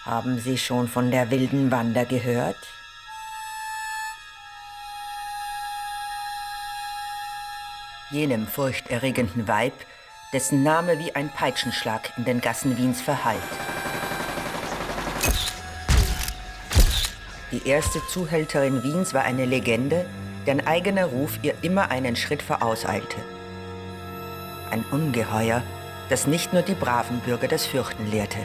Haben Sie schon von der wilden Wanda gehört? Jenem furchterregenden Weib, dessen Name wie ein Peitschenschlag in den Gassen Wiens verhallt. Die erste Zuhälterin Wiens war eine Legende, deren eigener Ruf ihr immer einen Schritt vorauseilte. Ein Ungeheuer, das nicht nur die braven Bürger das Fürchten lehrte.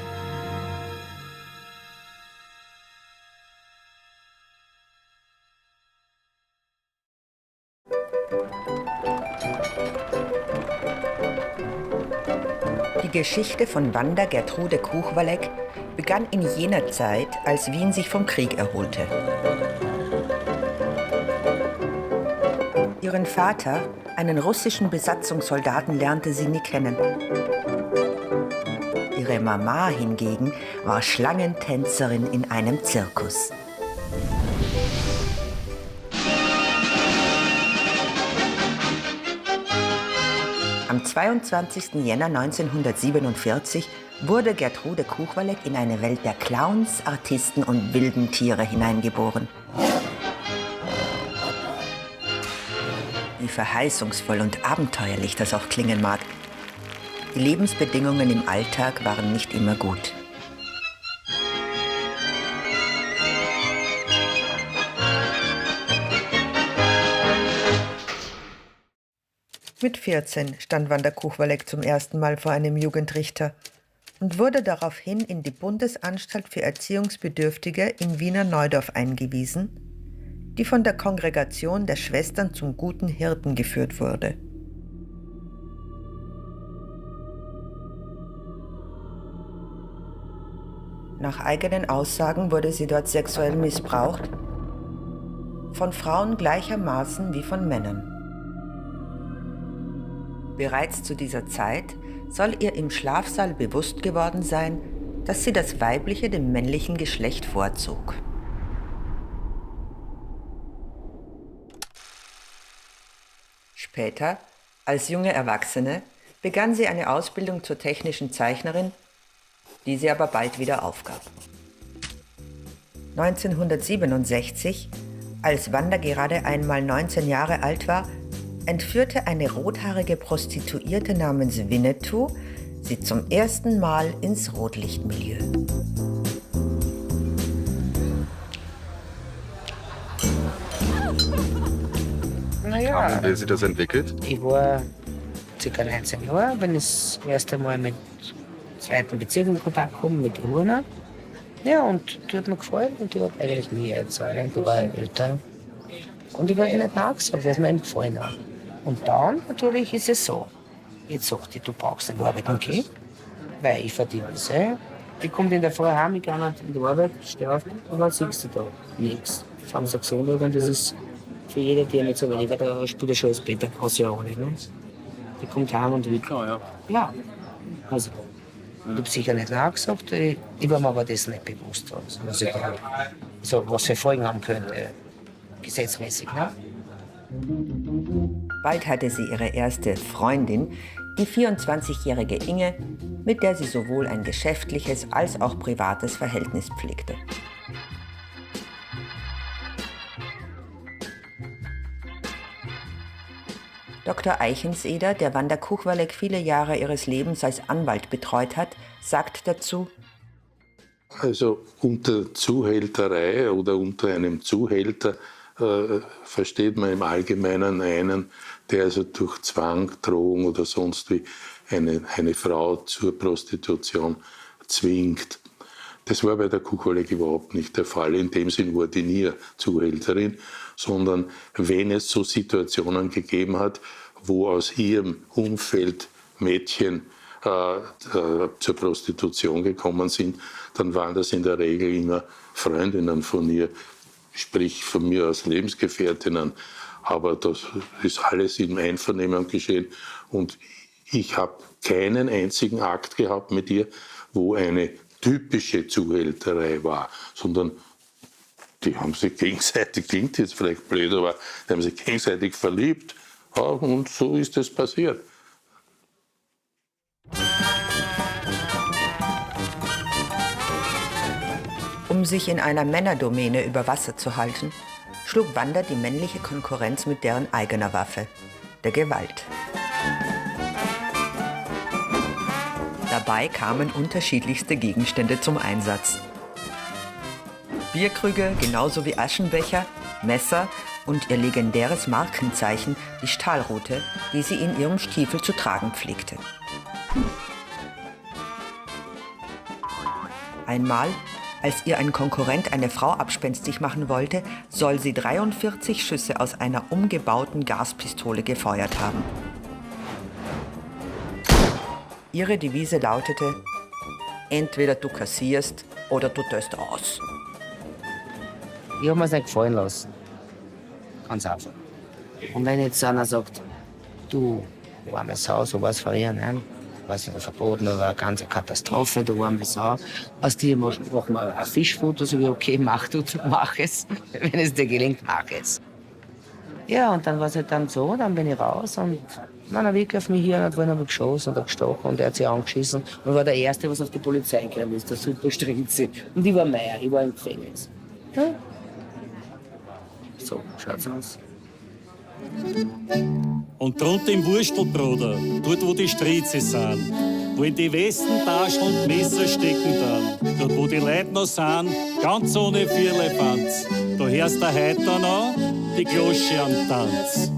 Die Geschichte von Wanda Gertrude Kuchwalek begann in jener Zeit, als Wien sich vom Krieg erholte. Ihren Vater, einen russischen Besatzungssoldaten, lernte sie nie kennen. Ihre Mama hingegen war Schlangentänzerin in einem Zirkus. Am 22. Jänner 1947 wurde Gertrude Kuchwalek in eine Welt der Clowns, Artisten und wilden Tiere hineingeboren. Wie verheißungsvoll und abenteuerlich das auch klingen mag. Die Lebensbedingungen im Alltag waren nicht immer gut. Mit 14 stand Wanda Kuchwalek zum ersten Mal vor einem Jugendrichter und wurde daraufhin in die Bundesanstalt für Erziehungsbedürftige in Wiener Neudorf eingewiesen, die von der Kongregation der Schwestern zum Guten Hirten geführt wurde. Nach eigenen Aussagen wurde sie dort sexuell missbraucht, von Frauen gleichermaßen wie von Männern. Bereits zu dieser Zeit soll ihr im Schlafsaal bewusst geworden sein, dass sie das weibliche dem männlichen Geschlecht vorzog. Später, als junge Erwachsene, begann sie eine Ausbildung zur technischen Zeichnerin, die sie aber bald wieder aufgab. 1967, als Wanda gerade einmal 19 Jahre alt war, entführte eine rothaarige Prostituierte namens Winnetou sie zum ersten Mal ins Rotlichtmilieu. Naja, wie hat sich das entwickelt? Ich war ca. 19 Jahre, bin das erste Mal mit zweiten Bezirk in Kontakt gekommen, mit Urna. Ja, und die hat mir gefallen und die hat eigentlich mir erzählt, die war älter. Und ich war nicht nachgesagt, weil es mir gefallen hat. Und dann natürlich ist es so, jetzt sagt die, du brauchst nicht arbeiten gehen, weil ich verdiene das. Die kommt in der Früh heim, ich gehe in die Arbeit, stehe auf und dann siehst du da nichts. Transaktion, und das ist für jede, die nicht so wenig, weil da spielt ja schon das Bett, das ja auch nicht. Ne? Die kommt heim und will. Klar, ja. Also, ich habe sicher nicht nachgesagt, ich war mir aber das nicht bewusst. Also, was für Folgen haben könnte, gesetzmäßig. Ne? Bald hatte sie ihre erste Freundin, die 24-jährige Inge, mit der sie sowohl ein geschäftliches als auch privates Verhältnis pflegte. Dr. Eichenseder, der Wanda Kuchwalek viele Jahre ihres Lebens als Anwalt betreut hat, sagt dazu: Also unter Zuhälterei oder unter einem Zuhälter versteht man im Allgemeinen einen, der also durch Zwang, Drohung oder sonst wie eine Frau zur Prostitution zwingt. Das war bei der Kuchwalek überhaupt nicht der Fall. In dem Sinn war die nie Zuhälterin, sondern wenn es so Situationen gegeben hat, wo aus ihrem Umfeld Mädchen zur Prostitution gekommen sind, dann waren das in der Regel immer Freundinnen von ihr, sprich von mir aus Lebensgefährtinnen. Aber das ist alles im Einvernehmen geschehen und ich habe keinen einzigen Akt gehabt mit ihr, wo eine typische Zuhälterei war, sondern die haben sich gegenseitig, klingt jetzt vielleicht blöd, aber die haben sich gegenseitig verliebt. Ja, und so ist es passiert. Um sich in einer Männerdomäne über Wasser zu halten, schlug Wanda die männliche Konkurrenz mit deren eigener Waffe, der Gewalt. Dabei kamen unterschiedlichste Gegenstände zum Einsatz. Bierkrüge genauso wie Aschenbecher, Messer und ihr legendäres Markenzeichen, die Stahlrute, die sie in ihrem Stiefel zu tragen pflegte. Einmal, als ihr ein Konkurrent eine Frau abspenstig machen wollte, soll sie 43 Schüsse aus einer umgebauten Gaspistole gefeuert haben. Ihre Devise lautete: Entweder du kassierst oder du töst aus. Ich habe mir es nicht gefallen lassen. Ganz einfach. Und wenn jetzt einer sagt, du arme Sau, sowas früher, nein, weiß nicht, verboten oder eine ganze Katastrophe, du arme Sau, aus dir machen wir ein Fischfoto, so wie, okay, mach es. Wenn es dir gelingt, mach es. Ja, und dann war es halt dann so, dann bin ich raus und dann wirklich auf mich hier und hat vorhin geschossen und gestochen und er hat sich angeschissen und war der Erste, was auf die Polizei gekommen ist, der super Strinzi. Und ich war Meier, ich war im Gefängnis. Ja? So schaut's aus. Und drunter im Wurstelbruder, dort wo die Strize sind, wo in die Westentaschen und Messer stecken dann, dort wo die Leute noch sind, ganz ohne Vierlefanz, da hörst du heute noch die Glosche am Tanz.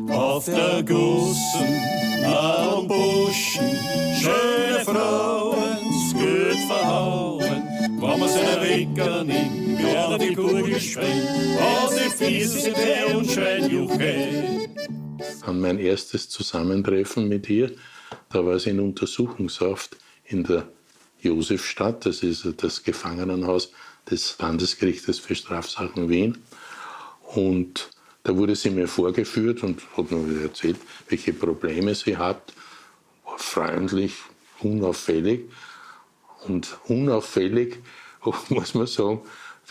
Auf der Gussen, am Buschen, schöne Frauen, gut verhauen, wenn man seine Wecker nimmt, werden die Kugel sprengt, was die Füße sind und schreien Juche. An mein erstes Zusammentreffen mit ihr, da war sie in Untersuchungshaft in der Josefstadt, das ist das Gefangenenhaus des Landesgerichtes für Strafsachen Wien. Und da wurde sie mir vorgeführt und hat mir erzählt, welche Probleme sie hat. War freundlich, unauffällig. Und unauffällig, muss man sagen,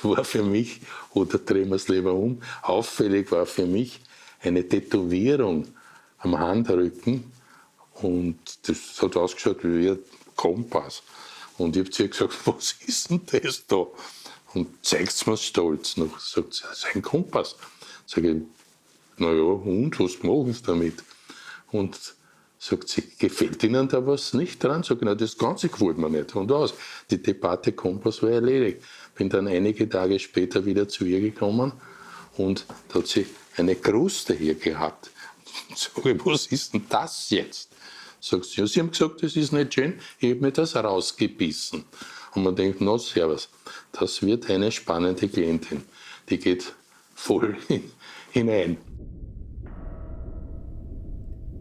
war für mich, oder drehen wir es lieber um, auffällig war für mich eine Tätowierung am Handrücken. Und das hat ausgeschaut wie ein Kompass. Und ich habe zu ihr gesagt, was ist denn das da? Und zeigt mir stolz noch. Sagt sie, das ist ein Kompass. Sag ich, naja, und was machen Sie damit? Und sagt sie, gefällt Ihnen da was nicht dran? Sag ich, na, das Ganze gefällt mir nicht. Und aus. Die Debatte Kompass war erledigt. Bin dann einige Tage später wieder zu ihr gekommen und da hat sie eine Kruste hier gehabt. Sag ich, was ist denn das jetzt? Sagt sie, ja, Sie haben gesagt, das ist nicht schön, ich habe mir das rausgebissen. Und man denkt, na, servus, das wird eine spannende Klientin. Die geht voll hinein.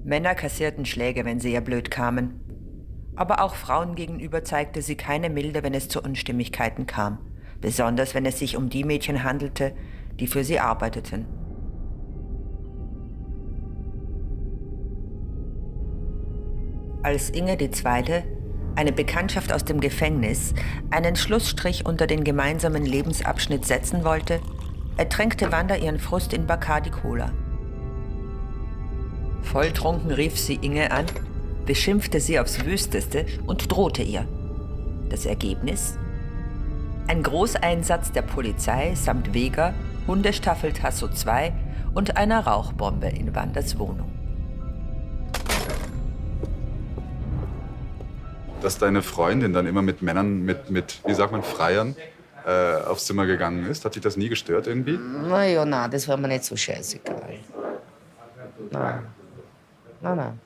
Männer kassierten Schläge, wenn sie ihr blöd kamen. Aber auch Frauen gegenüber zeigte sie keine Milde, wenn es zu Unstimmigkeiten kam. Besonders wenn es sich um die Mädchen handelte, die für sie arbeiteten. Als Inge II., eine Bekanntschaft aus dem Gefängnis, einen Schlussstrich unter den gemeinsamen Lebensabschnitt setzen wollte, ertränkte Wanda ihren Frust in Bacardi Cola. Volltrunken rief sie Inge an, beschimpfte sie aufs Wüsteste und drohte ihr. Das Ergebnis? Ein Großeinsatz der Polizei samt Vega, Hundestaffel Tasso II und einer Rauchbombe in Wandas Wohnung. Dass deine Freundin dann immer mit Männern, mit wie sagt man, Freiern aufs Zimmer gegangen ist, hat dich das nie gestört irgendwie? Naja, nein, das war mir nicht so scheißegal. Nein. Nein,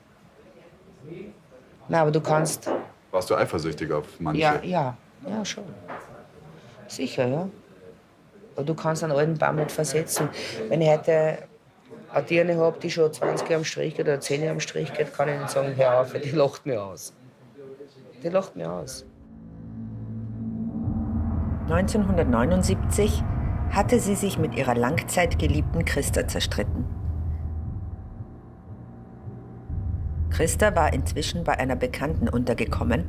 aber du kannst... Warst du eifersüchtig auf manche? Ja, schon. Sicher, ja. Aber du kannst einen alten Baum nicht versetzen. Wenn ich heute eine Dirne habe, die schon 20 Jahre am Strich geht oder 10 Jahre am Strich geht, kann ich nicht sagen, hör auf, die lacht mir aus. Die lacht mir aus. 1979 hatte sie sich mit ihrer langzeitgeliebten Christa zerstritten. Christa war inzwischen bei einer Bekannten untergekommen,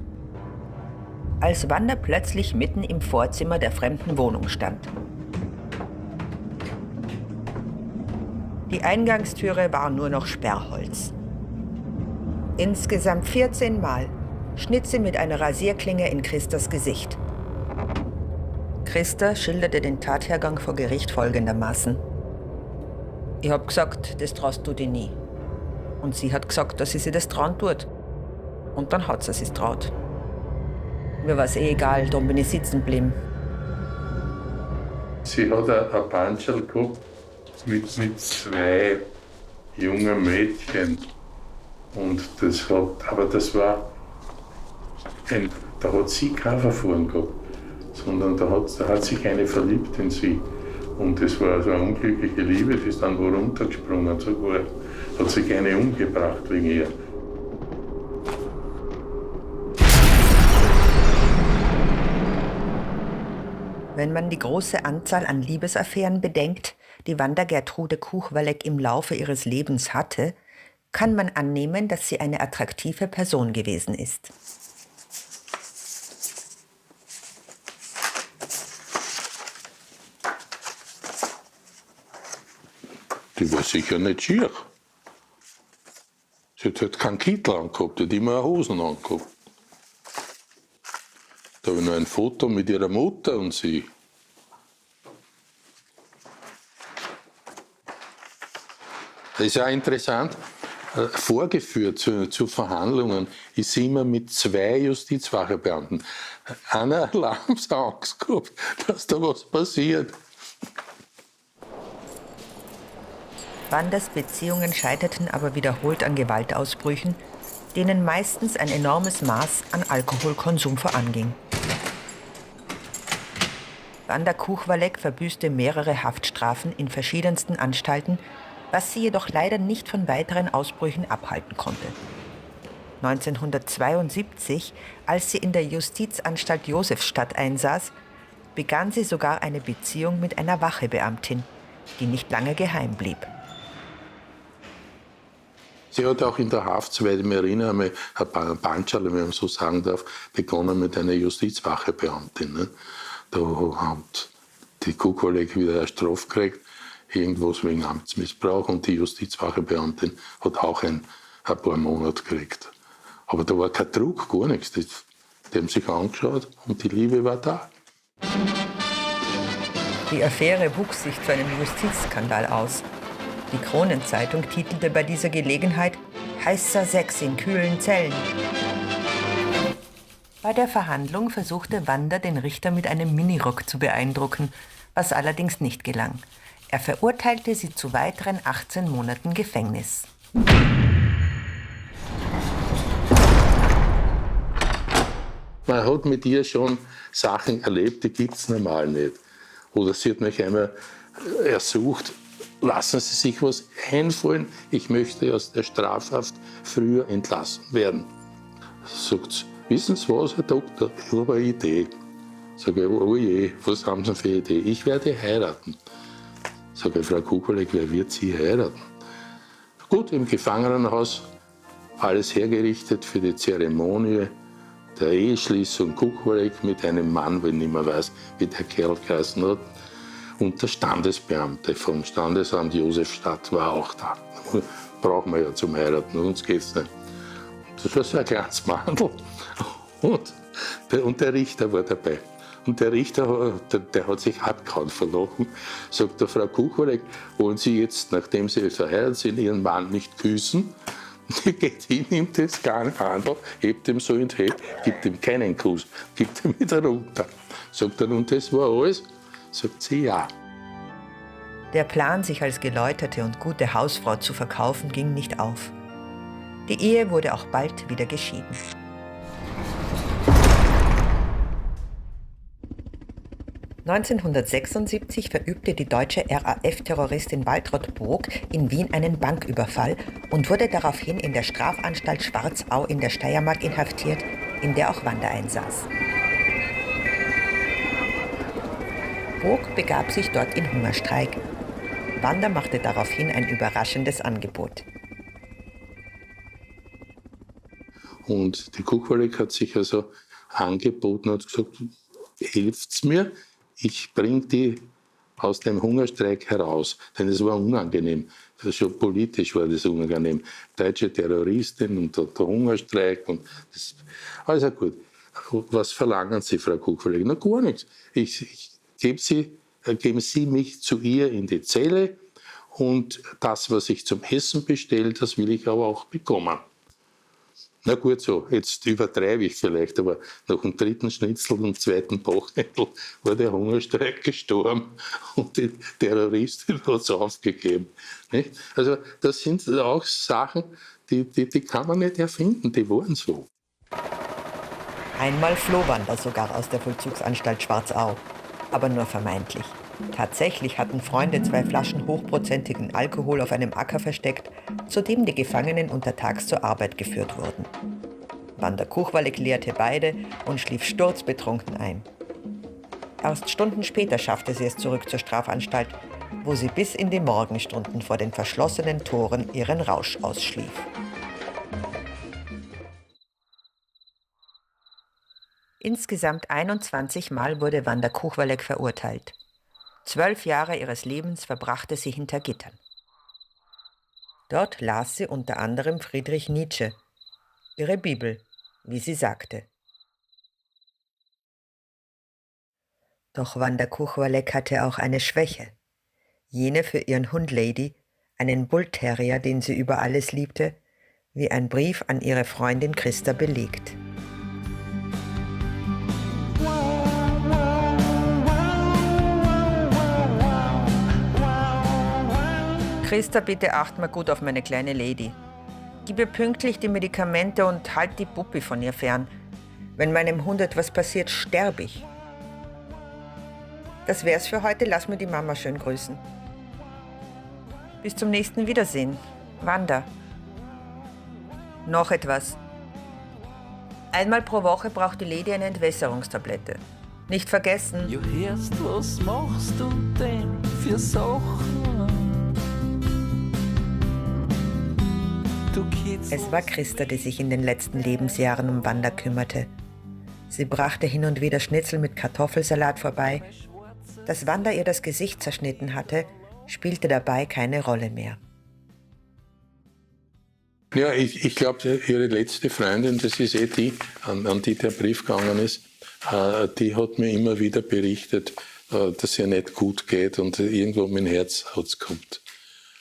als Wanda plötzlich mitten im Vorzimmer der fremden Wohnung stand. Die Eingangstüre war nur noch Sperrholz. Insgesamt 14 Mal schnitt sie mit einer Rasierklinge in Christas Gesicht. Christa schilderte den Tathergang vor Gericht folgendermaßen. Ich hab gesagt, das traust du dir nie. Und sie hat gesagt, dass sie sich das trauen tut. Und dann hat sie sich traut. Mir war es egal, darum bin ich sitzen geblieben. Sie hat ein Bandscherl gehabt mit 2 jungen Mädchen. Und das war da hat sie kein Verfahren gehabt, sondern da hat sich eine verliebt in sie. Und das war so eine unglückliche Liebe, die ist dann wohl runtergesprungen, sogar hat sich eine umgebracht wegen ihr. Wenn man die große Anzahl an Liebesaffären bedenkt, die Wanda Gertrude Kuchwalek im Laufe ihres Lebens hatte, kann man annehmen, dass sie eine attraktive Person gewesen ist. Die war sicher nicht schier. Sie hat halt keinen Kittel angehabt, die hat immer eine Hosen angehabt. Da habe ich noch ein Foto mit ihrer Mutter und sie. Das ist auch interessant. Vorgeführt zu Verhandlungen ist sie immer mit 2 Justizwachebeamten. Einer hat Angst gehabt, dass da was passiert. Wandas Beziehungen scheiterten aber wiederholt an Gewaltausbrüchen, denen meistens ein enormes Maß an Alkoholkonsum voranging. Wanda Kuchwalek verbüßte mehrere Haftstrafen in verschiedensten Anstalten, was sie jedoch leider nicht von weiteren Ausbrüchen abhalten konnte. 1972, als sie in der Justizanstalt Josefstadt einsaß, begann sie sogar eine Beziehung mit einer Wachebeamtin, die nicht lange geheim blieb. Sie hat auch in der Haft, soweit ich mich erinnere, einmal ein Bandscherl, wenn man so sagen darf, begonnen mit einer Justizwachebeamtin. Ne? Da hat die Kuchwalek wieder eine Strafe gekriegt, irgendwas wegen Amtsmissbrauch, und die Justizwachebeamtin hat auch ein paar Monate gekriegt. Aber da war kein Druck, gar nichts. Die haben sich angeschaut und die Liebe war da. Die Affäre wuchs sich zu einem Justizskandal aus. Die Kronenzeitung titelte bei dieser Gelegenheit »Heißer Sex in kühlen Zellen«. Bei der Verhandlung versuchte Wanda, den Richter mit einem Minirock zu beeindrucken, was allerdings nicht gelang. Er verurteilte sie zu weiteren 18 Monaten Gefängnis. Man hat mit ihr schon Sachen erlebt, die gibt es normal nicht. Oder sie hat mich einmal ersucht, lassen Sie sich was einfallen, ich möchte aus der Strafhaft früher entlassen werden. Sagt sie, wissen Sie was, Herr Doktor, ich habe eine Idee. Sag ich, oh je, was haben Sie für eine Idee? Ich werde heiraten. Sag ich, Frau Kuchwalek, wer wird Sie heiraten? Gut, im Gefangenenhaus, alles hergerichtet für die Zeremonie der Eheschließung Kuchwalek mit einem Mann, wenn ich nicht mehr weiß, wie der Kerl geheißen hat. Und der Standesbeamte vom Standesamt Josefstadt war auch da. Brauchen wir ja zum Heiraten, sonst geht's nicht. Das war so ein kleines Mandel. Und der Richter war dabei. Und der Richter, der hat sich abgehauen vor Lachen. Sagt der Frau Kuchwalek, wollen Sie jetzt, nachdem Sie verheiratet sind, Ihren Mann nicht küssen? Die geht hin, nimmt das kleine Handel, hebt ihm so in die Hand, gibt ihm keinen Kuss, gibt ihm wieder runter. Sagt er, und das war alles? Sagt sie, ja. Der Plan, sich als geläuterte und gute Hausfrau zu verkaufen, ging nicht auf. Die Ehe wurde auch bald wieder geschieden. (1976) verübte die deutsche RAF-Terroristin Waltraud Bog in Wien einen Banküberfall und wurde daraufhin in der Strafanstalt Schwarzau in der Steiermark inhaftiert, in der auch Wanda einsaß. Bog begab sich dort in Hungerstreik. Wanda machte daraufhin ein überraschendes Angebot. Und die Kuchwalek hat sich also angeboten und gesagt, helft's mir, ich bringe die aus dem Hungerstreik heraus. Denn es war unangenehm. Schon politisch war das unangenehm. Deutsche Terroristin und der Hungerstreik. Und das. Also gut. Was verlangen Sie, Frau Kuchwalek? Na, gar nichts. geben Sie mich zu ihr in die Zelle und das, was ich zum Essen bestelle, das will ich aber auch bekommen. Na gut, so, jetzt übertreibe ich vielleicht, aber nach dem 3. Schnitzel und dem 2. Bachnädel war der Hungerstreik gestorben und die Terroristin hat es aufgegeben. Nicht? Also das sind auch Sachen, die kann man nicht erfinden, die waren so. Einmal floh Wanda sogar aus der Vollzugsanstalt Schwarzau, aber nur vermeintlich. Tatsächlich hatten Freunde 2 Flaschen hochprozentigen Alkohol auf einem Acker versteckt, zu dem die Gefangenen untertags zur Arbeit geführt wurden. Wanda Kuchwalek leerte beide und schlief sturzbetrunken ein. Erst Stunden später schaffte sie es zurück zur Strafanstalt, wo sie bis in die Morgenstunden vor den verschlossenen Toren ihren Rausch ausschlief. Insgesamt 21 Mal wurde Wanda Kuchwalek verurteilt. 12 Jahre ihres Lebens verbrachte sie hinter Gittern. Dort las sie unter anderem Friedrich Nietzsche, ihre Bibel, wie sie sagte. Doch Wanda Kuchwalek hatte auch eine Schwäche. Jene für ihren Hund Lady, einen Bullterrier, den sie über alles liebte, wie ein Brief an ihre Freundin Christa belegt. Christa, bitte acht mal gut auf meine kleine Lady. Gib ihr pünktlich die Medikamente und halt die Puppi von ihr fern. Wenn meinem Hund etwas passiert, sterbe ich. Das wär's für heute, lass mir die Mama schön grüßen. Bis zum nächsten Wiedersehen. Wanda. Noch etwas. Einmal pro Woche braucht die Lady eine Entwässerungstablette. Nicht vergessen. Du hörst, was machst du denn für Sachen? Es war Christa, die sich in den letzten Lebensjahren um Wanda kümmerte. Sie brachte hin und wieder Schnitzel mit Kartoffelsalat vorbei. Dass Wanda ihr das Gesicht zerschnitten hatte, spielte dabei keine Rolle mehr. Ja, ich glaube, ihre letzte Freundin, das ist die, an die der Brief gegangen ist, die hat mir immer wieder berichtet, dass ihr nicht gut geht und irgendwo mein Herz hat es gehabt.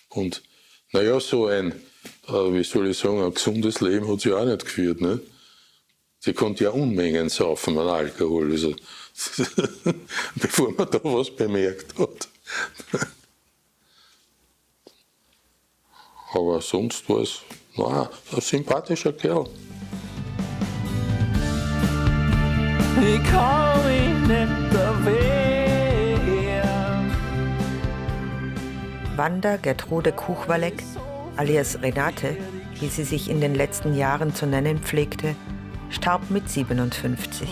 Und naja, so ein, wie soll ich sagen, ein gesundes Leben hat sie auch nicht geführt. Ne? Sie konnte ja Unmengen saufen an Alkohol, also, bevor man da was bemerkt hat. Aber sonst war es ein sympathischer Kerl. Ich kann mich nicht erwehren. Wanda Gertrude Kuchwalek, alias Renate, wie sie sich in den letzten Jahren zu nennen pflegte, starb mit 57.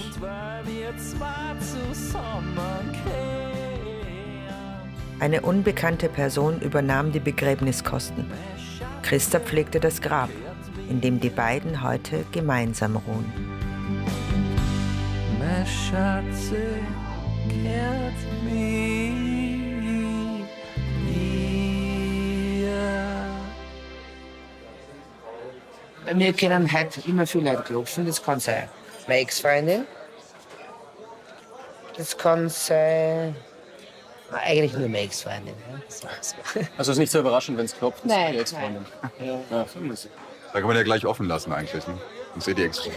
Eine unbekannte Person übernahm die Begräbniskosten. Christa pflegte das Grab, in dem die beiden heute gemeinsam ruhen. Mein Schatze kehrt mich wieder. Bei mir können heute immer viele Leute klopfen. Das kann sein meine Ex-Freundin. Das kann sein... Eigentlich nur meine Ex-Freundin. Ja. Also es ist nicht so überraschend, wenn es klopft. Nein, die Ex-Freundin. Ja. Ja, so muss ich. Da kann man ja gleich offen lassen eigentlich. Ne? Und seht die extra.